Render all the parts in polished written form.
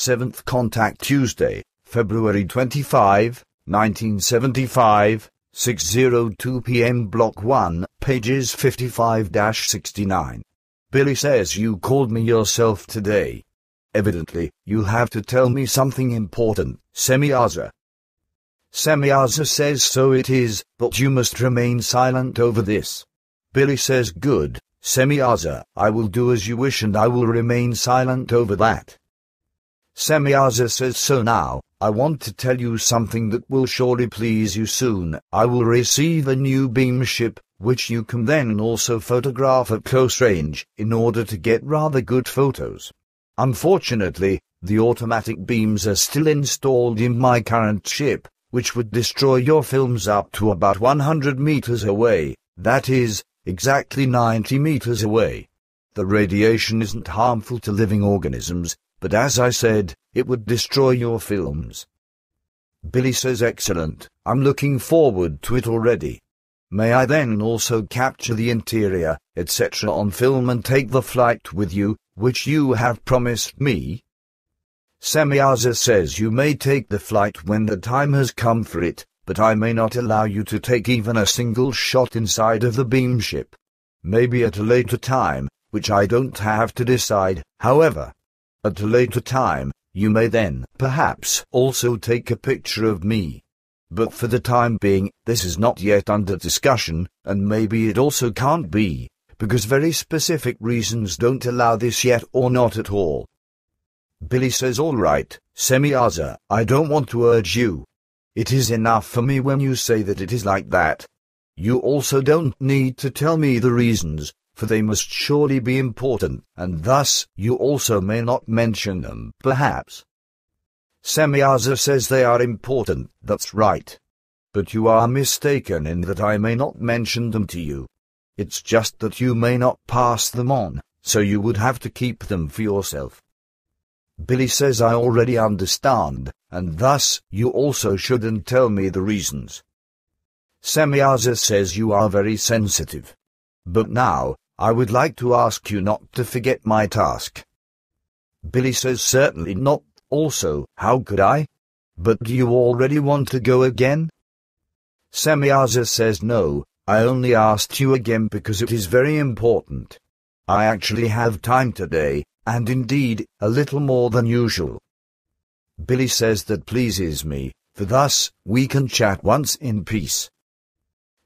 Seventh Contact Tuesday, February 25, 1975, 6:02 p.m. Block 1, pages 55-69. Billy says you called me yourself today. Evidently, you have to tell me something important, Semyaza. Semyaza says so it is, but you must remain silent over this. Billy says good, Semyaza, I will do as you wish and I will remain silent over that. Semyaza says so now, I want to tell you something that will surely please you soon. I will receive a new beam ship, which you can then also photograph at close range, in order to get rather good photos. Unfortunately, the automatic beams are still installed in my current ship, which would destroy your films up to about 100 meters away, that is, exactly 90 meters away. The radiation isn't harmful to living organisms, but as I said, it would destroy your films. Billy says excellent, I'm looking forward to it already. May I then also capture the interior, etc. on film and take the flight with you, which you have promised me? Semyaza says you may take the flight when the time has come for it, but I may not allow you to take even a single shot inside of the beam ship. Maybe at a later time, which I don't have to decide, however. At a later time, you may then, perhaps, also take a picture of me. But for the time being, this is not yet under discussion, and maybe it also can't be, because very specific reasons don't allow this yet or not at all. Billy says all right, Semyaza, I don't want to urge you. It is enough for me when you say that it is like that. You also don't need to tell me the reasons, for they must surely be important, and thus you also may not mention them, perhaps. Semyaza says they are important, that's right. But you are mistaken in that I may not mention them to you. It's just that you may not pass them on, so you would have to keep them for yourself. Billy says I already understand, and thus you also shouldn't tell me the reasons. Semyaza says you are very sensitive. But now, I would like to ask you not to forget my task. Billy says certainly not, also, how could I? But do you already want to go again? Semyaza says no, I only asked you again because it is very important. I actually have time today, and indeed, a little more than usual. Billy says that pleases me, for thus, we can chat once in peace.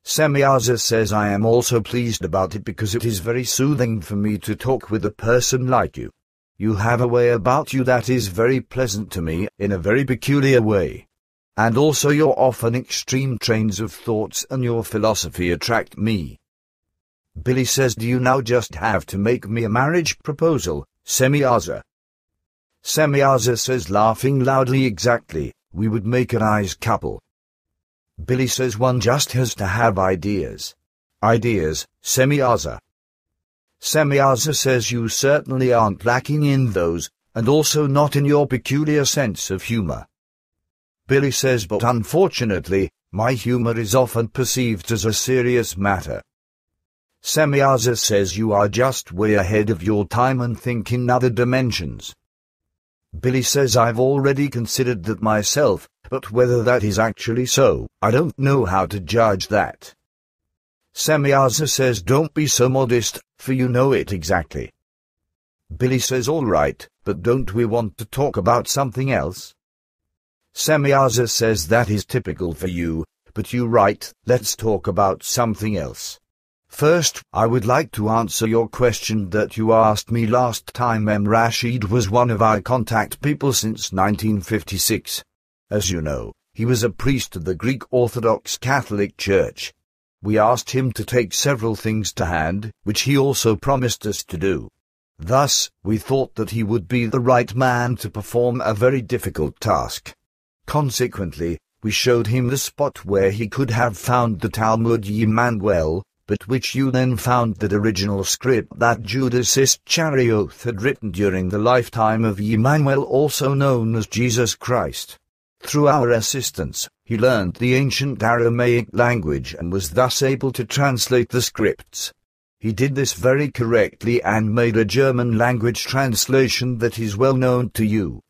Semyaza says I am also pleased about it because it is very soothing for me to talk with a person like you. You have a way about you that is very pleasant to me in a very peculiar way. And also your often extreme trains of thoughts and your philosophy attract me. Billy says do you now just have to make me a marriage proposal, Semyaza? Semyaza says laughing loudly exactly, we would make a nice couple. Billy says one just has to have ideas. Ideas, Semyaza. Semyaza says you certainly aren't lacking in those, and also not in your peculiar sense of humor. Billy says but unfortunately, my humor is often perceived as a serious matter. Semyaza says you are just way ahead of your time and think in other dimensions. Billy says I've already considered that myself, but whether that is actually so, I don't know how to judge that. Semyaza says don't be so modest, for you know it exactly. Billy says all right, but don't we want to talk about something else? Semyaza says that is typical for you, but you're right, let's talk about something else. First, I would like to answer your question that you asked me last time. Rashid was one of our contact people since 1956. As you know, he was a priest of the Greek Orthodox Catholic Church. We asked him to take several things to hand, which he also promised us to do. Thus, we thought that he would be the right man to perform a very difficult task. Consequently, we showed him the spot where he could have found the Talmud Emmanuel, but which you then found that original script that Judas Iscarioth had written during the lifetime of Emmanuel, also known as Jesus Christ. Through our assistance, he learned the ancient Aramaic language and was thus able to translate the scripts. He did this very correctly and made a German language translation that is well known to you.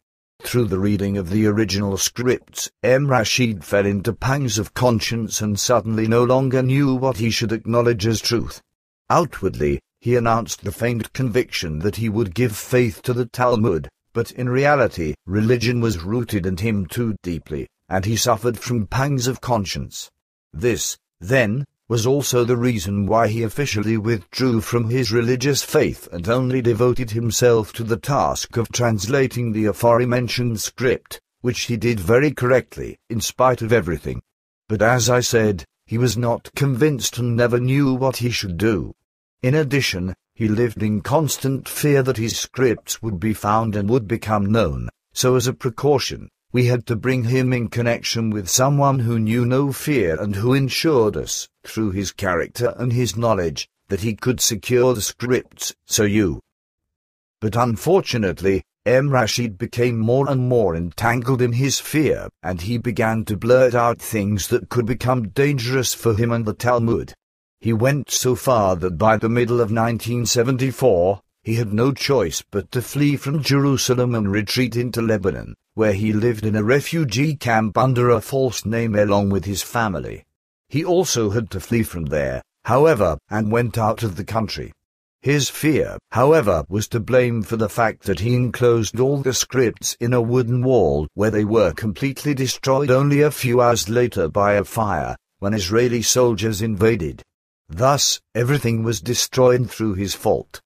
Through the reading of the original scripts, Rashid fell into pangs of conscience and suddenly no longer knew what he should acknowledge as truth. Outwardly, he announced the faint conviction that he would give faith to the Talmud, but in reality, religion was rooted in him too deeply, and he suffered from pangs of conscience. This, then, was also the reason why he officially withdrew from his religious faith and only devoted himself to the task of translating the aforementioned script, which he did very correctly, in spite of everything. But as I said, he was not convinced and never knew what he should do. In addition, he lived in constant fear that his scripts would be found and would become known, so as a precaution, we had to bring him in connection with someone who knew no fear and who ensured us, through his character and his knowledge, that he could secure the scripts, But unfortunately, Rashid became more and more entangled in his fear, and he began to blurt out things that could become dangerous for him and the Talmud. He went so far that by the middle of 1974, he had no choice but to flee from Jerusalem and retreat into Lebanon, where he lived in a refugee camp under a false name along with his family. He also had to flee from there, however, and went out of the country. His fear, however, was to blame for the fact that he enclosed all the scripts in a wooden wall where they were completely destroyed only a few hours later by a fire, when Israeli soldiers invaded. Thus, everything was destroyed through his fault.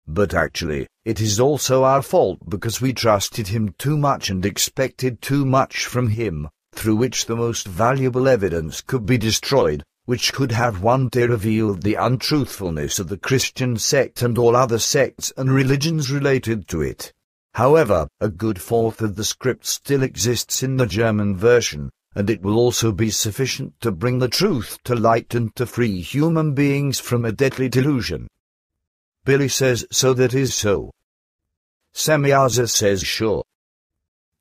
But actually, it is also our fault because we trusted him too much and expected too much from him, through which the most valuable evidence could be destroyed, which could have one day revealed the untruthfulness of the Christian sect and all other sects and religions related to it. However, a good fourth of the script still exists in the German version, and it will also be sufficient to bring the truth to light and to free human beings from a deadly delusion. Billy says, so that is so. Semyaza says, sure.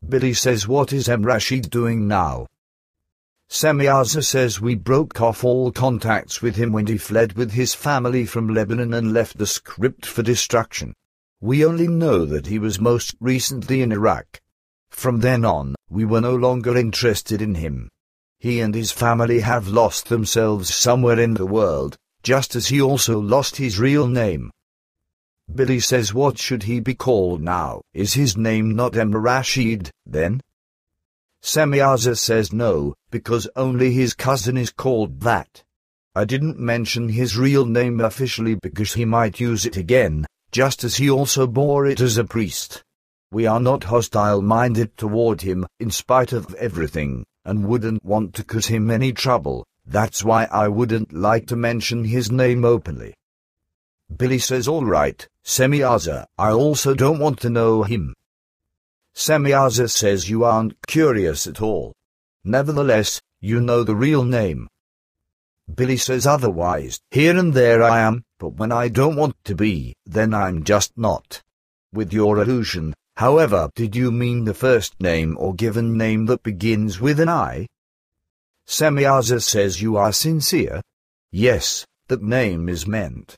Billy says, what is Rashid doing now? Semyaza says, we broke off all contacts with him when he fled with his family from Lebanon and left the script for destruction. We only know that he was most recently in Iraq. From then on, we were no longer interested in him. He and his family have lost themselves somewhere in the world, just as he also lost his real name. Billy says, what should he be called now? Is his name not Rashid, then? Semyaza says no, because only his cousin is called that. I didn't mention his real name officially because he might use it again, just as he also bore it as a priest. We are not hostile-minded toward him, in spite of everything, and wouldn't want to cause him any trouble. That's why I wouldn't like to mention his name openly. Billy says, all right, Semyaza, I also don't want to know him. Semyaza says, you aren't curious at all. Nevertheless, you know the real name. Billy says, otherwise, here and there I am, but when I don't want to be, then I'm just not. With your allusion, however, did you mean the first name or given name that begins with an I? Semyaza says, you are sincere? Yes, that name is meant.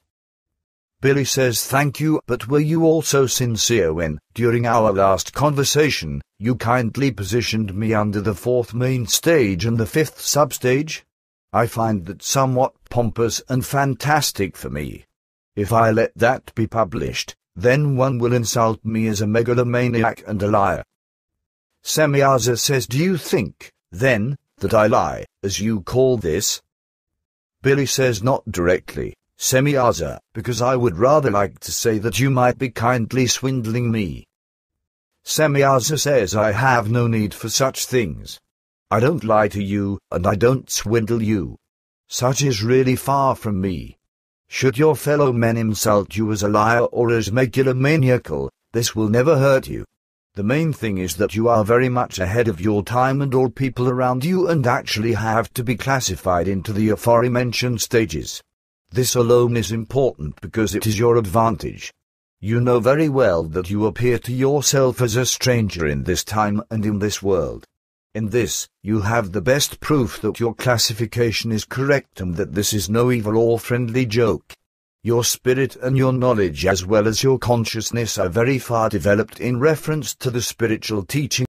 Billy says, thank you, but were you also sincere when, during our last conversation, you kindly positioned me under the fourth main stage and the fifth substage? I find that somewhat pompous and fantastic for me. If I let that be published, then one will insult me as a megalomaniac and a liar. Semyaza says, do you think, then, that I lie, as you call this? Billy says, not directly, Semyaza, because I would rather like to say that you might be kindly swindling me. Semyaza says, I have no need for such things. I don't lie to you, and I don't swindle you. Such is really far from me. Should your fellow men insult you as a liar or as megalomaniacal, this will never hurt you. The main thing is that you are very much ahead of your time and all people around you and actually have to be classified into the aforementioned stages. This alone is important because it is your advantage. You know very well that you appear to yourself as a stranger in this time and in this world. In this, you have the best proof that your classification is correct and that this is no evil or friendly joke. Your spirit and your knowledge as well as your consciousness are very far developed in reference to the spiritual teaching